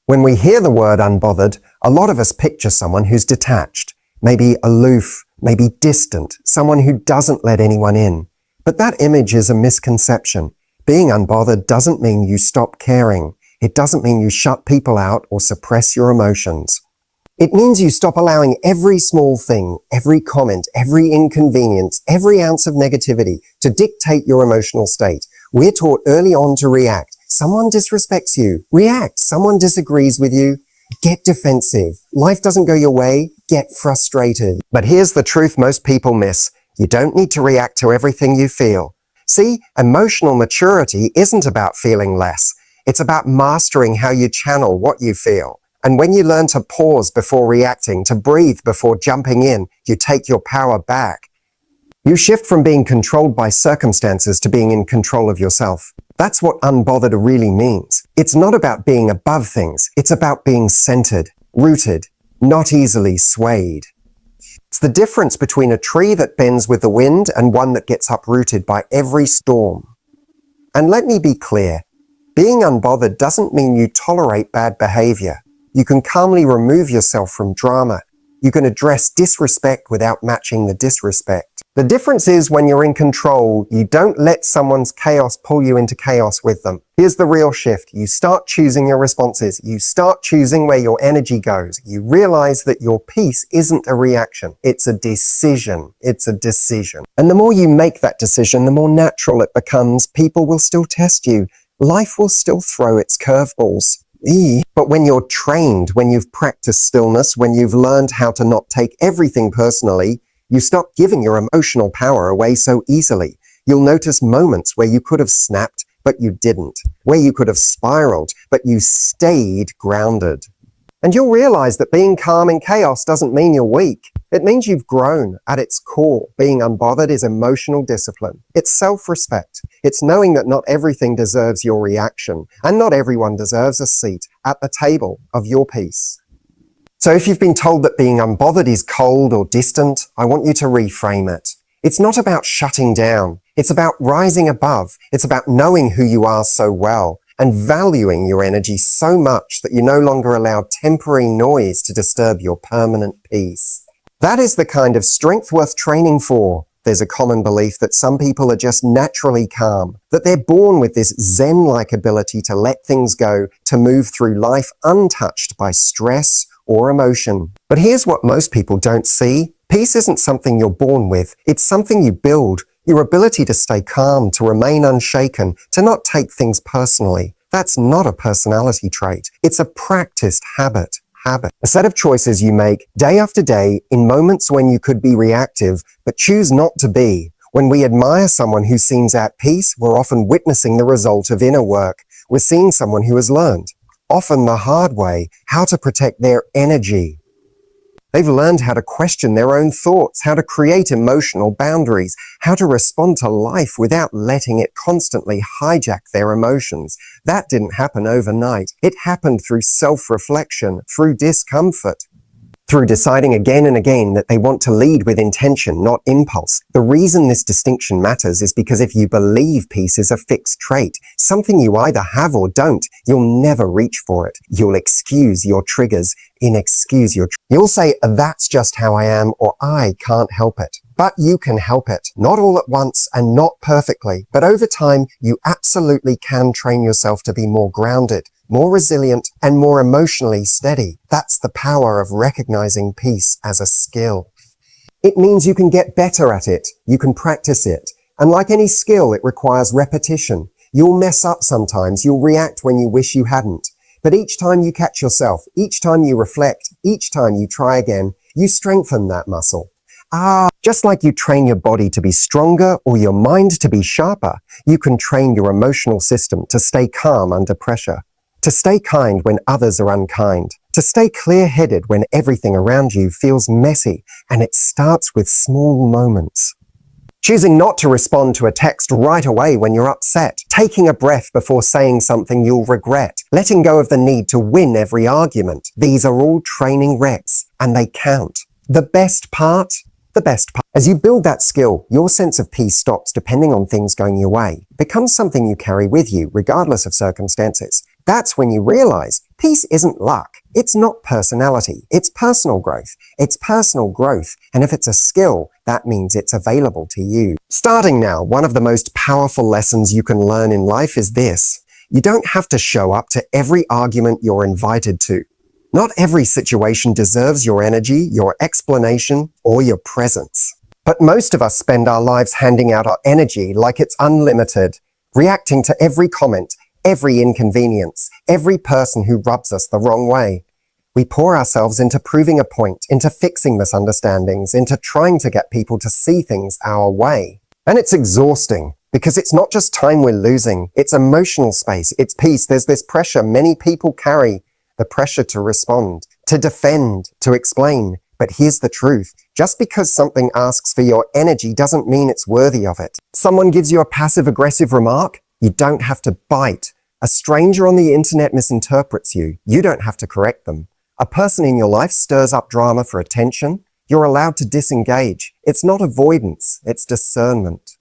When we hear the word unbothered, a lot of us picture someone who's detached, maybe aloof, maybe distant, someone who doesn't let anyone in. But that image is a misconception. Being unbothered doesn't mean you stop caring. It doesn't mean you shut people out or suppress your emotions. It means you stop allowing every small thing, every comment, every inconvenience, every ounce of negativity to dictate your emotional state. We're taught early on to react. Someone disrespects you. React. Someone disagrees with you. Get defensive. Life doesn't go your way. Get frustrated. But here's the truth most people miss. You don't need to react to everything you feel. See, emotional maturity isn't about feeling less. It's about mastering how you channel what you feel. And when you learn to pause before reacting, to breathe before jumping in, you take your power back. You shift from being controlled by circumstances to being in control of yourself. That's what unbothered really means. It's not about being above things. It's about being centered, rooted, not easily swayed. It's the difference between a tree that bends with the wind and one that gets uprooted by every storm. And let me be clear, being unbothered doesn't mean you tolerate bad behavior. You can calmly remove yourself from drama. You can address disrespect without matching the disrespect. The difference is when you're in control, you don't let someone's chaos pull you into chaos with them. Here's the real shift. You start choosing your responses. You start choosing where your energy goes. You realize that your peace isn't a reaction. It's a decision. It's a decision. And the more you make that decision, the more natural it becomes. People will still test you. Life will still throw its curveballs. But when you're trained, when you've practiced stillness, when you've learned how to not take everything personally, you stop giving your emotional power away so easily. You'll notice moments where you could have snapped, but you didn't. Where you could have spiraled, but you stayed grounded. And you'll realize that being calm in chaos doesn't mean you're weak. It means you've grown. At its core, being unbothered is emotional discipline. It's self-respect. It's knowing that not everything deserves your reaction, and not everyone deserves a seat at the table of your peace. So if you've been told that being unbothered is cold or distant, I want you to reframe it. It's not about shutting down. It's about rising above. It's about knowing who you are so well and valuing your energy so much that you no longer allow temporary noise to disturb your permanent peace. That is the kind of strength worth training for. There's a common belief that some people are just naturally calm, that they're born with this Zen-like ability to let things go, to move through life untouched by stress or emotion. But here's what most people don't see. Peace isn't something you're born with. It's something you build. Your ability to stay calm, to remain unshaken, to not take things personally. That's not a personality trait. It's a practiced habit. A set of choices you make day after day in moments when you could be reactive, but choose not to be. When we admire someone who seems at peace, we're often witnessing the result of inner work. We're seeing someone who has learned, often the hard way, how to protect their energy. They've learned how to question their own thoughts, how to create emotional boundaries, how to respond to life without letting it constantly hijack their emotions. That didn't happen overnight. It happened through self-reflection, through discomfort, through deciding again and again that they want to lead with intention, not impulse. The reason this distinction matters is because if you believe peace is a fixed trait, something you either have or don't, you'll never reach for it. You'll excuse your triggers, You'll say, that's just how I am, or I can't help it. But you can help it. Not all at once and not perfectly, but over time, you absolutely can train yourself to be more grounded, more resilient, and more emotionally steady. That's the power of recognizing peace as a skill. It means you can get better at it. You can practice it. And like any skill, it requires repetition. You'll mess up sometimes. You'll react when you wish you hadn't. But each time you catch yourself, each time you reflect, each time you try again, you strengthen that muscle. Just like you train your body to be stronger or your mind to be sharper, you can train your emotional system to stay calm under pressure, to stay kind when others are unkind, to stay clear-headed when everything around you feels messy, and it starts with small moments. Choosing not to respond to a text right away when you're upset, taking a breath before saying something you'll regret, letting go of the need to win every argument. These are all training reps, and they count. The best part. As you build that skill, your sense of peace stops depending on things going your way. It becomes something you carry with you, regardless of circumstances. That's when you realize Peace isn't luck. It's not personality. It's personal growth. It's personal growth. And if it's a skill, that means it's available to you. Starting now, one of the most powerful lessons you can learn in life is this. You don't have to show up to every argument you're invited to. Not every situation deserves your energy, your explanation, or your presence. But most of us spend our lives handing out our energy like it's unlimited, reacting to every comment, every inconvenience, every person who rubs us the wrong way. We pour ourselves into proving a point, into fixing misunderstandings, into trying to get people to see things our way. And it's exhausting, because it's not just time we're losing, it's emotional space, it's peace. There's this pressure many people carry, the pressure to respond, to defend, to explain. But here's the truth. Just because something asks for your energy doesn't mean it's worthy of it. Someone gives you a passive-aggressive remark, you don't have to bite. A stranger on the internet misinterprets you, you don't have to correct them. A person in your life stirs up drama for attention, you're allowed to disengage. It's not avoidance, it's discernment.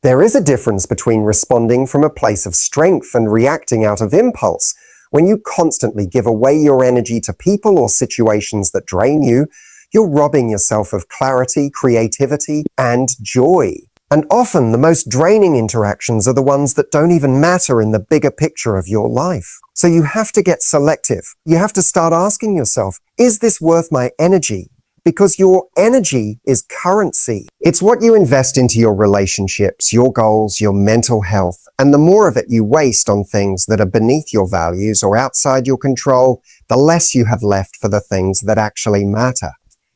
There is a difference between responding from a place of strength and reacting out of impulse. When you constantly give away your energy to people or situations that drain you, you're robbing yourself of clarity, creativity, and joy. And often the most draining interactions are the ones that don't even matter in the bigger picture of your life. So you have to get selective. You have to start asking yourself, is this worth my energy? Because your energy is currency. It's what you invest into your relationships, your goals, your mental health. And the more of it you waste on things that are beneath your values or outside your control, the less you have left for the things that actually matter.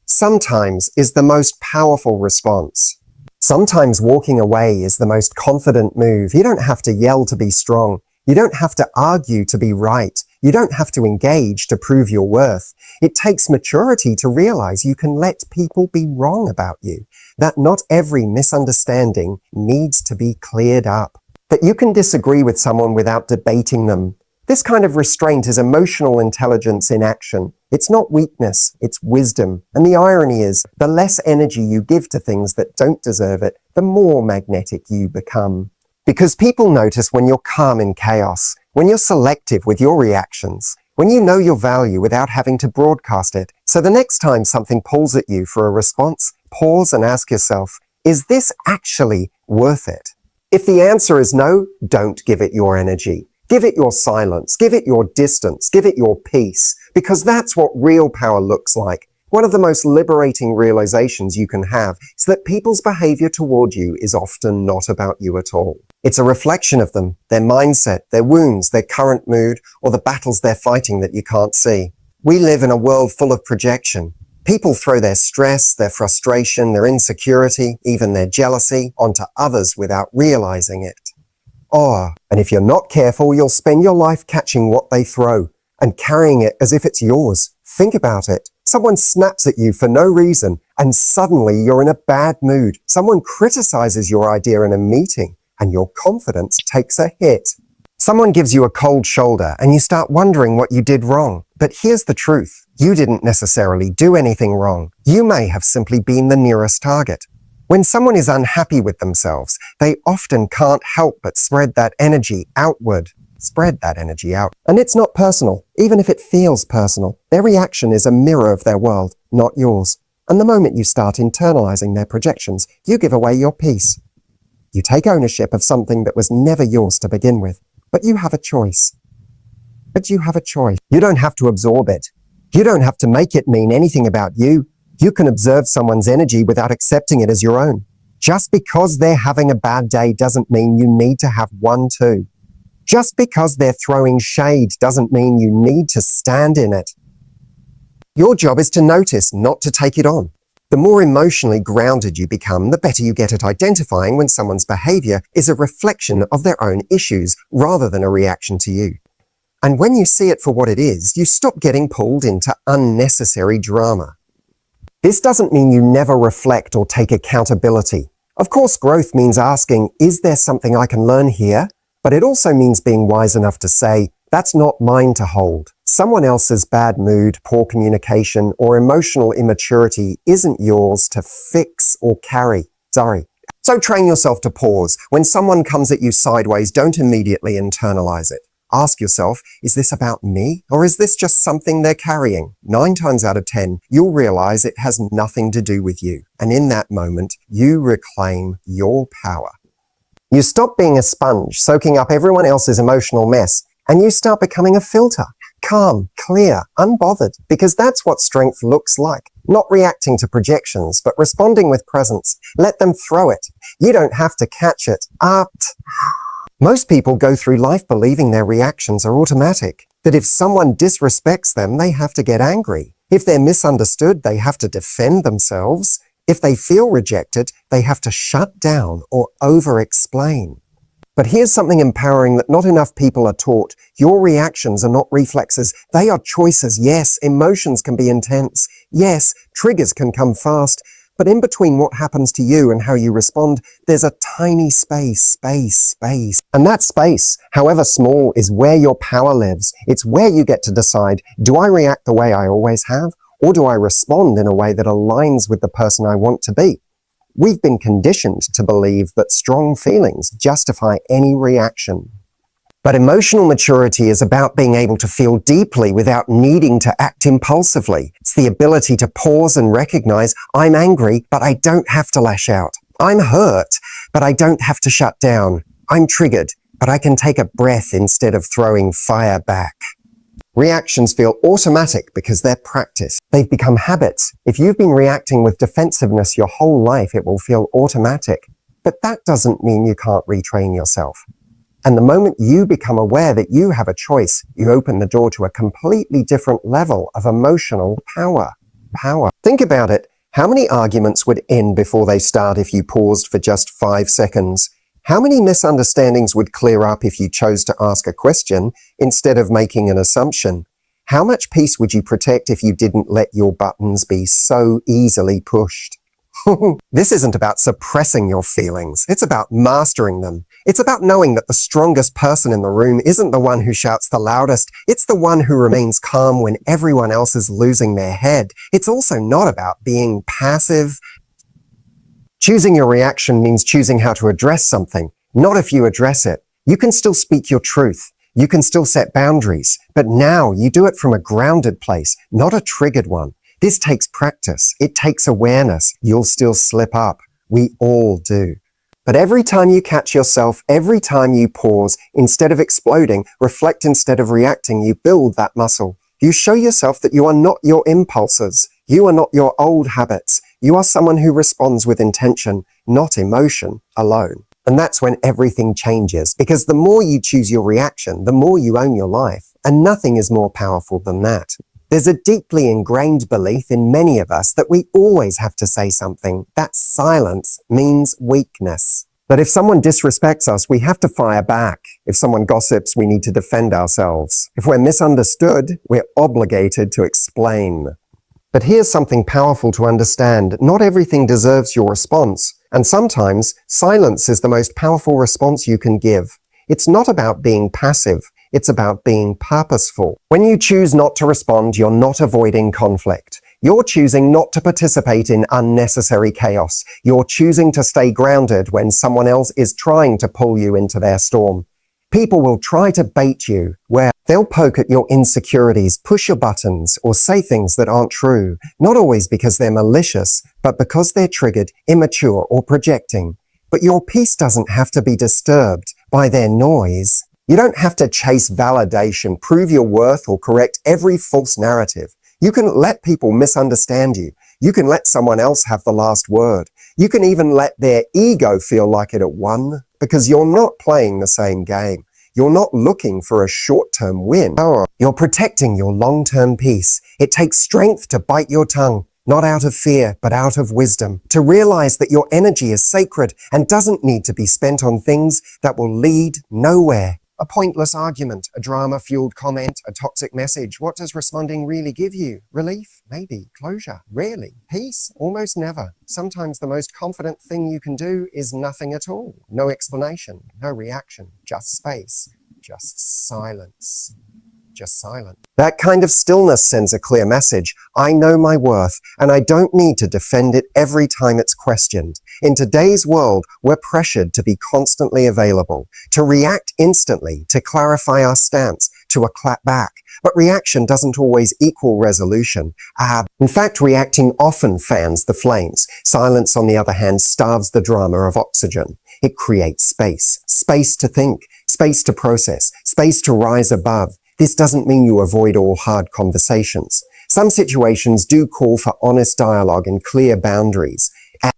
Sometimes is the most powerful response. Sometimes walking away is the most confident move. You don't have to yell to be strong. You don't have to argue to be right. You don't have to engage to prove your worth. It takes maturity to realize you can let people be wrong about you, that not every misunderstanding needs to be cleared up, that you can disagree with someone without debating them. This kind of restraint is emotional intelligence in action. It's not weakness, it's wisdom. And the irony is, the less energy you give to things that don't deserve it, the more magnetic you become. Because people notice when you're calm in chaos, when you're selective with your reactions, when you know your value without having to broadcast it. So the next time something pulls at you for a response, pause and ask yourself, is this actually worth it? If the answer is no, don't give it your energy. Give it your silence, give it your distance, give it your peace, because that's what real power looks like. One of the most liberating realizations you can have is that people's behavior toward you is often not about you at all. It's a reflection of them, their mindset, their wounds, their current mood, or the battles they're fighting that you can't see. We live in a world full of projection. People throw their stress, their frustration, their insecurity, even their jealousy onto others without realizing it. And if you're not careful, you'll spend your life catching what they throw and carrying it as if it's yours. Think about it. Someone snaps at you for no reason, and suddenly you're in a bad mood. Someone criticizes your idea in a meeting, and your confidence takes a hit. Someone gives you a cold shoulder, and you start wondering what you did wrong. But here's the truth. You didn't necessarily do anything wrong. You may have simply been the nearest target. When someone is unhappy with themselves, they often can't help but spread that energy outward. Spread that energy out. And it's not personal, even if it feels personal. Their reaction is a mirror of their world, not yours. And the moment you start internalizing their projections, you give away your peace. You take ownership of something that was never yours to begin with. But you have a choice. You don't have to absorb it. You don't have to make it mean anything about you. You can observe someone's energy without accepting it as your own. Just because they're having a bad day doesn't mean you need to have one too. Just because they're throwing shade doesn't mean you need to stand in it. Your job is to notice, not to take it on. The more emotionally grounded you become, the better you get at identifying when someone's behavior is a reflection of their own issues rather than a reaction to you. And when you see it for what it is, you stop getting pulled into unnecessary drama. This doesn't mean you never reflect or take accountability. Of course, growth means asking, is there something I can learn here? But it also means being wise enough to say, that's not mine to hold. Someone else's bad mood, poor communication, or emotional immaturity isn't yours to fix or carry. So train yourself to pause. When someone comes at you sideways, don't immediately internalize it. Ask yourself, is this about me? Or is this just something they're carrying? 9 times out of 10, you'll realize it has nothing to do with you. And in that moment, you reclaim your power. You stop being a sponge, soaking up everyone else's emotional mess, and you start becoming a filter. Calm, clear, unbothered, because that's what strength looks like. Not reacting to projections, but responding with presence. Let them throw it. You don't have to catch it. Most people go through life believing their reactions are automatic, that if someone disrespects them, they have to get angry. If they're misunderstood, they have to defend themselves. If they feel rejected, they have to shut down or over-explain. But here's something empowering that not enough people are taught. Your reactions are not reflexes. They are choices. Yes, emotions can be intense. Yes, triggers can come fast. But in between what happens to you and how you respond, there's a tiny space. And that space, however small, is where your power lives. It's where you get to decide, do I react the way I always have? Or do I respond in a way that aligns with the person I want to be? We've been conditioned to believe that strong feelings justify any reaction. But emotional maturity is about being able to feel deeply without needing to act impulsively. It's the ability to pause and recognize, I'm angry, but I don't have to lash out. I'm hurt, but I don't have to shut down. I'm triggered, but I can take a breath instead of throwing fire back. Reactions feel automatic because they're practice. They've become habits. If you've been reacting with defensiveness your whole life, it will feel automatic. But that doesn't mean you can't retrain yourself. And the moment you become aware that you have a choice, you open the door to a completely different level of emotional power. Think about it. How many arguments would end before they start if you paused for just 5 seconds? How many misunderstandings would clear up if you chose to ask a question instead of making an assumption? How much peace would you protect if you didn't let your buttons be so easily pushed? This isn't about suppressing your feelings. It's about mastering them. It's about knowing that the strongest person in the room isn't the one who shouts the loudest. It's the one who remains calm when everyone else is losing their head. It's also not about being passive. Choosing your reaction means choosing how to address something, not if you address it. You can still speak your truth. You can still set boundaries, but now you do it from a grounded place, not a triggered one. This takes practice. It takes awareness. You'll still slip up. We all do. But every time you catch yourself, every time you pause, instead of exploding, reflect instead of reacting, you build that muscle. You show yourself that you are not your impulses. You are not your old habits. You are someone who responds with intention, not emotion alone. And that's when everything changes, because the more you choose your reaction, the more you own your life. And nothing is more powerful than that. There's a deeply ingrained belief in many of us that we always have to say something, that silence means weakness. That if someone disrespects us, we have to fire back. If someone gossips, we need to defend ourselves. If we're misunderstood, we're obligated to explain. But here's something powerful to understand. Not everything deserves your response. And sometimes silence is the most powerful response you can give. It's not about being passive. It's about being purposeful. When you choose not to respond, you're not avoiding conflict. You're choosing not to participate in unnecessary chaos. You're choosing to stay grounded when someone else is trying to pull you into their storm. People will try to bait you, where they'll poke at your insecurities, push your buttons, or say things that aren't true, not always because they're malicious, but because they're triggered, immature, or projecting. But your peace doesn't have to be disturbed by their noise. You don't have to chase validation, prove your worth, or correct every false narrative. You can let people misunderstand you. You can let someone else have the last word. You can even let their ego feel like it won, because you're not playing the same game. You're not looking for a short-term win. You're protecting your long-term peace. It takes strength to bite your tongue, not out of fear, but out of wisdom, to realize that your energy is sacred and doesn't need to be spent on things that will lead nowhere. A pointless argument, a drama-fueled comment, a toxic message. What does responding really give you? Relief? Maybe. Closure? Rarely. Peace? Almost never. Sometimes the most confident thing you can do is nothing at all. No explanation, no reaction, just space, just silence. Just silent. That kind of stillness sends a clear message. I know my worth, and I don't need to defend it every time it's questioned. In today's world, we're pressured to be constantly available, to react instantly, to clarify our stance, to a clap back. But reaction doesn't always equal resolution. In fact, reacting often fans the flames. Silence, on the other hand, starves the drama of oxygen. It creates space. Space to think, space to process, space to rise above. This doesn't mean you avoid all hard conversations. Some situations do call for honest dialogue and clear boundaries.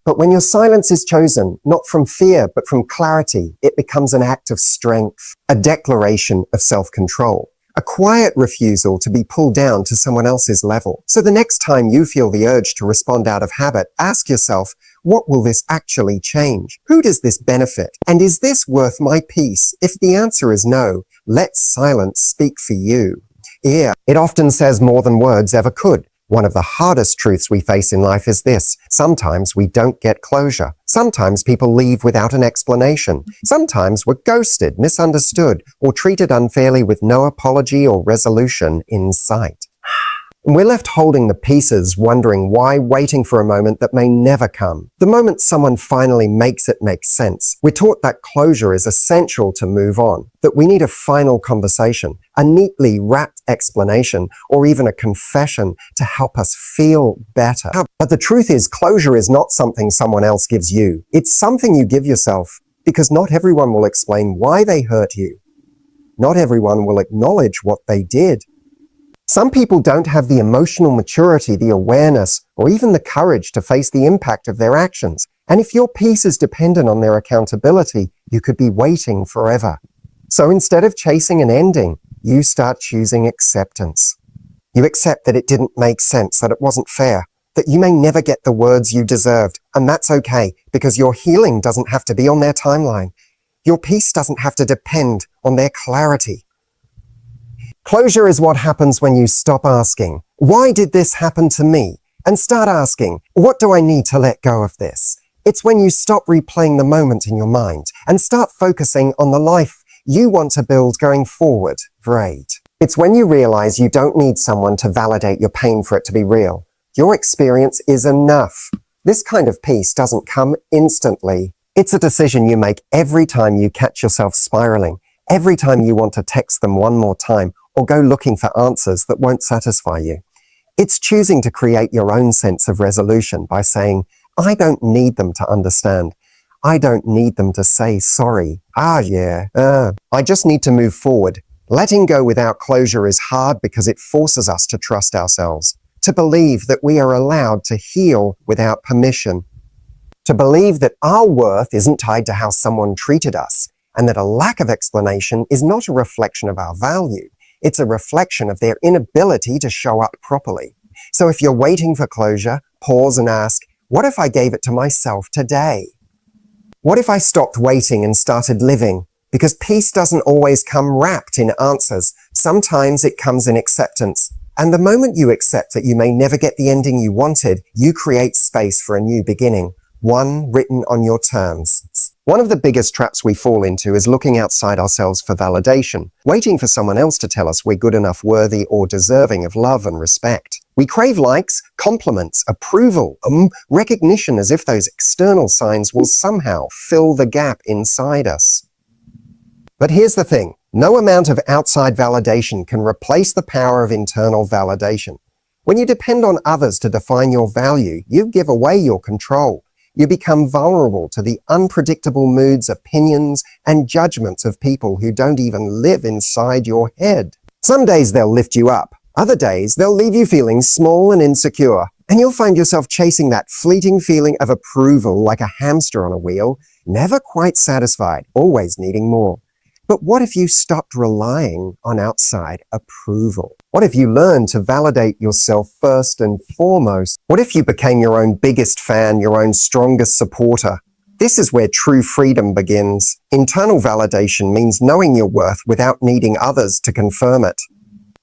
But when your silence is chosen, not from fear, but from clarity, it becomes an act of strength, a declaration of self-control, a quiet refusal to be pulled down to someone else's level. So the next time you feel the urge to respond out of habit, ask yourself, what will this actually change? Who does this benefit? And is this worth my peace? If the answer is no, let silence speak for you. Yeah, it often says more than words ever could. One of the hardest truths we face in life is this. Sometimes we don't get closure. Sometimes people leave without an explanation. Sometimes we're ghosted, misunderstood, or treated unfairly with no apology or resolution in sight. And we're left holding the pieces, wondering why, waiting for a moment that may never come. The moment someone finally makes it make sense, we're taught that closure is essential to move on, that we need a final conversation, a neatly wrapped explanation, or even a confession to help us feel better. But the truth is, closure is not something someone else gives you. It's something you give yourself, because not everyone will explain why they hurt you. Not everyone will acknowledge what they did. Some people don't have the emotional maturity, the awareness, or even the courage to face the impact of their actions. And if your peace is dependent on their accountability, you could be waiting forever. So instead of chasing an ending, you start choosing acceptance. You accept that it didn't make sense, that it wasn't fair, that you may never get the words you deserved. And that's okay, because your healing doesn't have to be on their timeline. Your peace doesn't have to depend on their clarity. Closure is what happens when you stop asking, why did this happen to me? And start asking, what do I need to let go of this? It's when you stop replaying the moment in your mind and start focusing on the life you want to build going forward. Great. It's when you realize you don't need someone to validate your pain for it to be real. Your experience is enough. This kind of peace doesn't come instantly. It's a decision you make every time you catch yourself spiraling, every time you want to text them one more time, or go looking for answers that won't satisfy you. It's choosing to create your own sense of resolution by saying, I don't need them to understand. I don't need them to say sorry. I just need to move forward. Letting go without closure is hard because it forces us to trust ourselves, to believe that we are allowed to heal without permission, to believe that our worth isn't tied to how someone treated us, and that a lack of explanation is not a reflection of our value. It's a reflection of their inability to show up properly. So if you're waiting for closure, pause and ask, what if I gave it to myself today? What if I stopped waiting and started living? Because peace doesn't always come wrapped in answers. Sometimes it comes in acceptance. And the moment you accept that you may never get the ending you wanted, you create space for a new beginning, one written on your terms. One of the biggest traps we fall into is looking outside ourselves for validation, waiting for someone else to tell us we're good enough, worthy, or deserving of love and respect. We crave likes, compliments, approval, recognition, as if those external signs will somehow fill the gap inside us. But here's the thing, no amount of outside validation can replace the power of internal validation. When you depend on others to define your value, you give away your control. You become vulnerable to the unpredictable moods, opinions, and judgments of people who don't even live inside your head. Some days they'll lift you up. Other days they'll leave you feeling small and insecure. And you'll find yourself chasing that fleeting feeling of approval like a hamster on a wheel, never quite satisfied, always needing more. But what if you stopped relying on outside approval? What if you learned to validate yourself first and foremost? What if you became your own biggest fan, your own strongest supporter? This is where true freedom begins. Internal validation means knowing your worth without needing others to confirm it.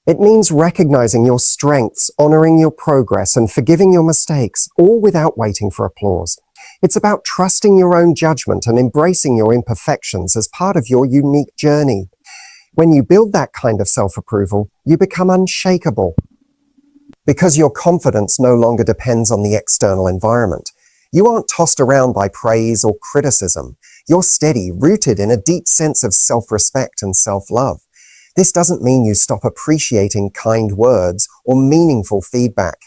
It means recognizing your strengths, honoring your progress, and forgiving your mistakes, all without waiting for applause. It's about trusting your own judgment and embracing your imperfections as part of your unique journey. When you build that kind of self-approval, you become unshakable because your confidence no longer depends on the external environment. You aren't tossed around by praise or criticism. You're steady, rooted in a deep sense of self-respect and self-love. This doesn't mean you stop appreciating kind words or meaningful feedback.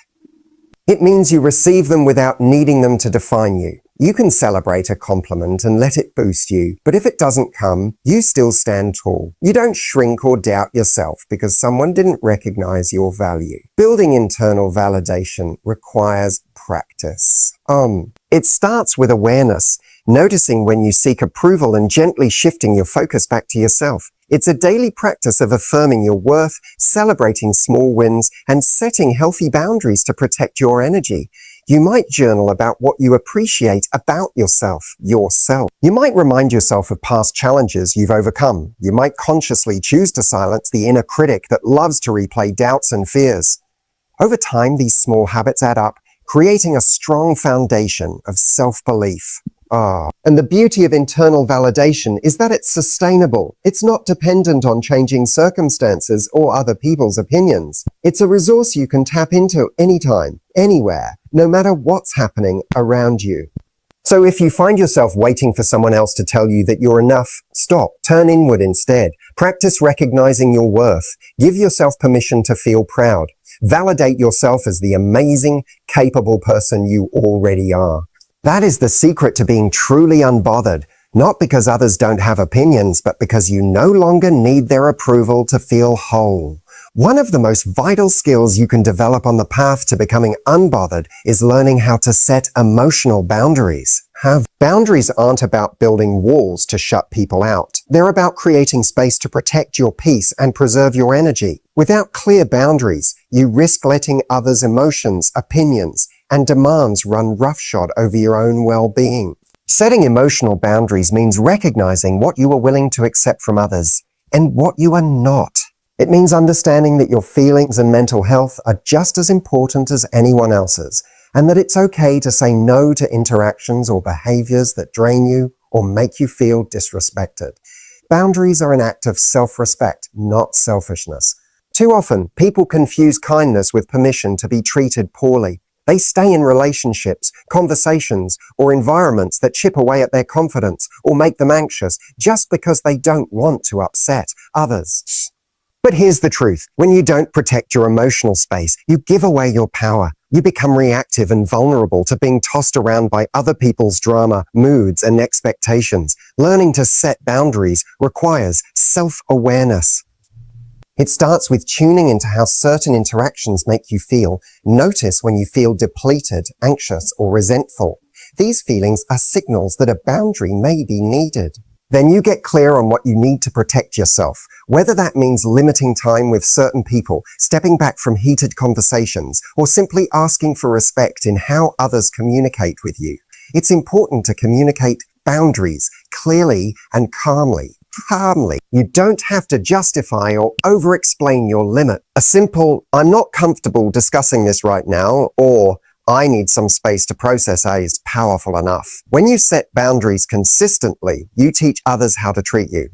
It means you receive them without needing them to define you. You can celebrate a compliment and let it boost you, but if it doesn't come, you still stand tall. You don't shrink or doubt yourself because someone didn't recognize your value. Building internal validation requires practice. It starts with awareness, noticing when you seek approval and gently shifting your focus back to yourself. It's a daily practice of affirming your worth, celebrating small wins, and setting healthy boundaries to protect your energy. You might journal about what you appreciate about yourself. You might remind yourself of past challenges you've overcome. You might consciously choose to silence the inner critic that loves to replay doubts and fears. Over time, these small habits add up, creating a strong foundation of self-belief. And the beauty of internal validation is that it's sustainable. It's not dependent on changing circumstances or other people's opinions. It's a resource you can tap into anytime, anywhere, no matter what's happening around you. So if you find yourself waiting for someone else to tell you that you're enough, stop, turn inward instead. Practice recognizing your worth. Give yourself permission to feel proud. Validate yourself as the amazing, capable person you already are. That is the secret to being truly unbothered, not because others don't have opinions, but because you no longer need their approval to feel whole. One of the most vital skills you can develop on the path to becoming unbothered is learning how to set emotional boundaries. Boundaries aren't about building walls to shut people out. They're about creating space to protect your peace and preserve your energy. Without clear boundaries, you risk letting others' emotions, opinions, and demands run roughshod over your own well-being. Setting emotional boundaries means recognizing what you are willing to accept from others and what you are not. It means understanding that your feelings and mental health are just as important as anyone else's, and that it's okay to say no to interactions or behaviors that drain you or make you feel disrespected. Boundaries are an act of self-respect, not selfishness. Too often, people confuse kindness with permission to be treated poorly. They stay in relationships, conversations, or environments that chip away at their confidence or make them anxious just because they don't want to upset others. But here's the truth. When you don't protect your emotional space, you give away your power. You become reactive and vulnerable to being tossed around by other people's drama, moods, and expectations. Learning to set boundaries requires self-awareness. It starts with tuning into how certain interactions make you feel. Notice when you feel depleted, anxious, or resentful. These feelings are signals that a boundary may be needed. Then you get clear on what you need to protect yourself, whether that means limiting time with certain people, stepping back from heated conversations, or simply asking for respect in how others communicate with you. It's important to communicate boundaries clearly and calmly. You don't have to justify or over-explain your limit. A simple, "I'm not comfortable discussing this right now," or "I need some space to process," is powerful enough. When you set boundaries consistently, you teach others how to treat you.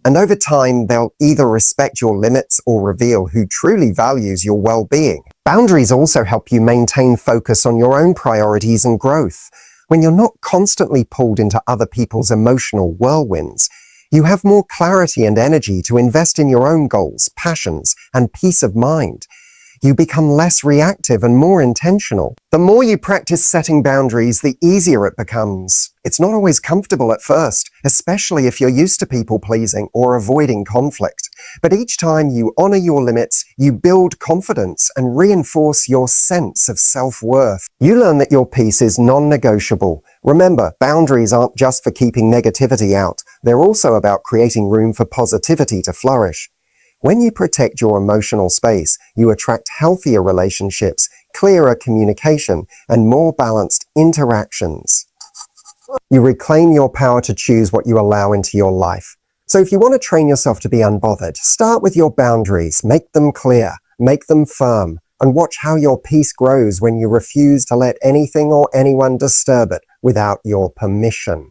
And over time, they'll either respect your limits or reveal who truly values your well-being. Boundaries also help you maintain focus on your own priorities and growth. When you're not constantly pulled into other people's emotional whirlwinds, you have more clarity and energy to invest in your own goals, passions, and peace of mind. You become less reactive and more intentional. The more you practice setting boundaries, the easier it becomes. It's not always comfortable at first, especially if you're used to people-pleasing or avoiding conflict. But each time you honor your limits, you build confidence and reinforce your sense of self-worth. You learn that your peace is non-negotiable. Remember, boundaries aren't just for keeping negativity out. They're also about creating room for positivity to flourish. When you protect your emotional space, you attract healthier relationships, clearer communication, and more balanced interactions. You reclaim your power to choose what you allow into your life. So if you want to train yourself to be unbothered, start with your boundaries, make them clear, make them firm, and watch how your peace grows when you refuse to let anything or anyone disturb it without your permission.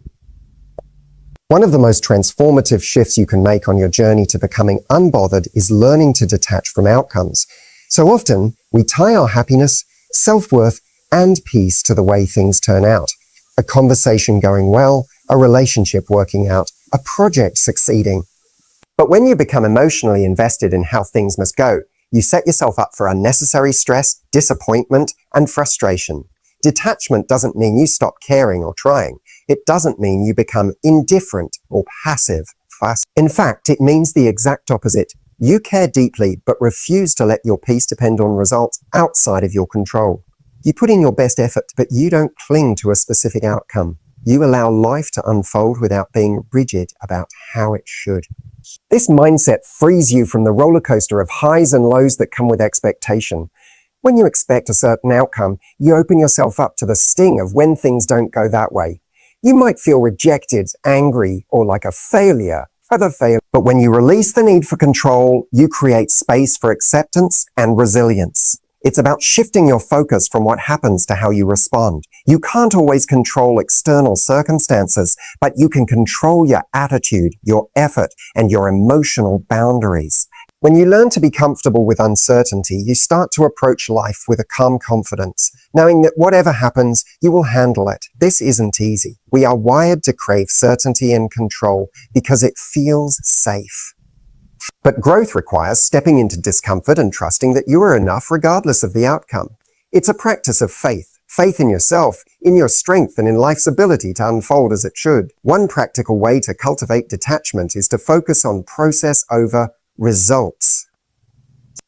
One of the most transformative shifts you can make on your journey to becoming unbothered is learning to detach from outcomes. So often, we tie our happiness, self-worth, and peace to the way things turn out. a conversation going well, a relationship working out, a project succeeding. But when you become emotionally invested in how things must go, you set yourself up for unnecessary stress, disappointment, and frustration. Detachment doesn't mean you stop caring or trying. It doesn't mean you become indifferent or passive. In fact, it means the exact opposite. You care deeply, but refuse to let your peace depend on results outside of your control. You put in your best effort, but you don't cling to a specific outcome. You allow life to unfold without being rigid about how it should. This mindset frees you from the roller coaster of highs and lows that come with expectation. When you expect a certain outcome, you open yourself up to the sting of when things don't go that way. You might feel rejected, angry, or like a failure. But when you release the need for control, you create space for acceptance and resilience. It's about shifting your focus from what happens to how you respond. You can't always control external circumstances, but you can control your attitude, your effort, and your emotional boundaries. When you learn to be comfortable with uncertainty, you start to approach life with a calm confidence, knowing that whatever happens, you will handle it. This isn't easy. We are wired to crave certainty and control because it feels safe. But growth requires stepping into discomfort and trusting that you are enough regardless of the outcome. It's a practice of faith. Faith in yourself, in your strength, and in life's ability to unfold as it should. One practical way to cultivate detachment is to focus on process over results.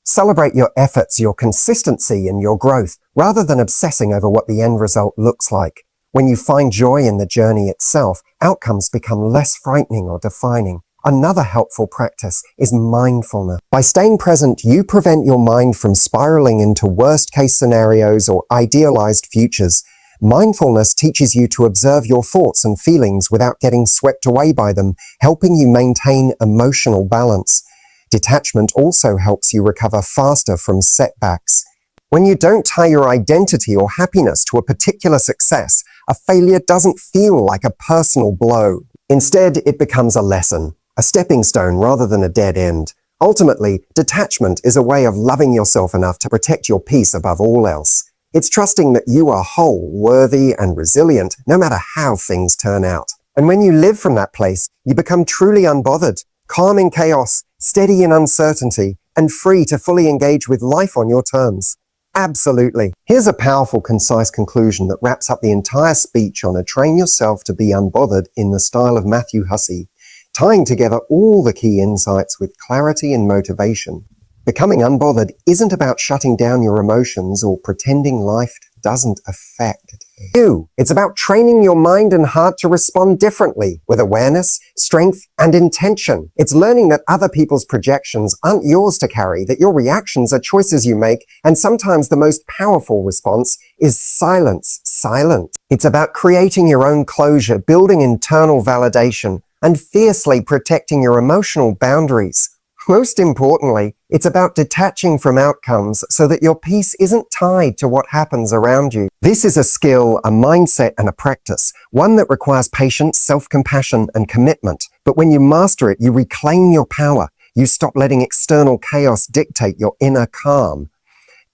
Celebrate your efforts, your consistency, and your growth, rather than obsessing over what the end result looks like. When you find joy in the journey itself, outcomes become less frightening or defining. Another helpful practice is mindfulness. By staying present, you prevent your mind from spiraling into worst-case scenarios or idealized futures. Mindfulness teaches you to observe your thoughts and feelings without getting swept away by them, helping you maintain emotional balance. Detachment also helps you recover faster from setbacks. When you don't tie your identity or happiness to a particular success, a failure doesn't feel like a personal blow. Instead, it becomes a lesson, a stepping stone rather than a dead end. Ultimately, detachment is a way of loving yourself enough to protect your peace above all else. It's trusting that you are whole, worthy, and resilient no matter how things turn out. And when you live from that place, you become truly unbothered, calm in chaos, steady in uncertainty, and free to fully engage with life on your terms. Absolutely. Here's a powerful, concise conclusion that wraps up the entire speech on a train yourself to be unbothered in the style of Matthew Hussey, tying together all the key insights with clarity and motivation. Becoming unbothered isn't about shutting down your emotions or pretending life doesn't affect you. It's about training your mind and heart to respond differently with awareness, strength, and intention. It's learning that other people's projections aren't yours to carry, that your reactions are choices you make, and sometimes the most powerful response is silence. Silent. It's about creating your own closure, building internal validation, and fiercely protecting your emotional boundaries. Most importantly, it's about detaching from outcomes so that your peace isn't tied to what happens around you. This is a skill, a mindset, and a practice, one that requires patience, self-compassion, and commitment. But when you master it, you reclaim your power. You stop letting external chaos dictate your inner calm.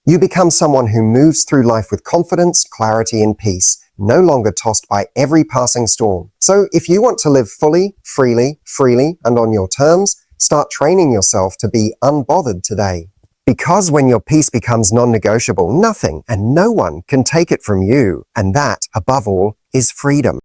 You become someone who moves through life with confidence, clarity, and peace, no longer tossed by every passing storm. So if you want to live fully, freely, and on your terms, start training yourself to be unbothered today. Because when your peace becomes non-negotiable, nothing and no one can take it from you. And that, above all, is freedom.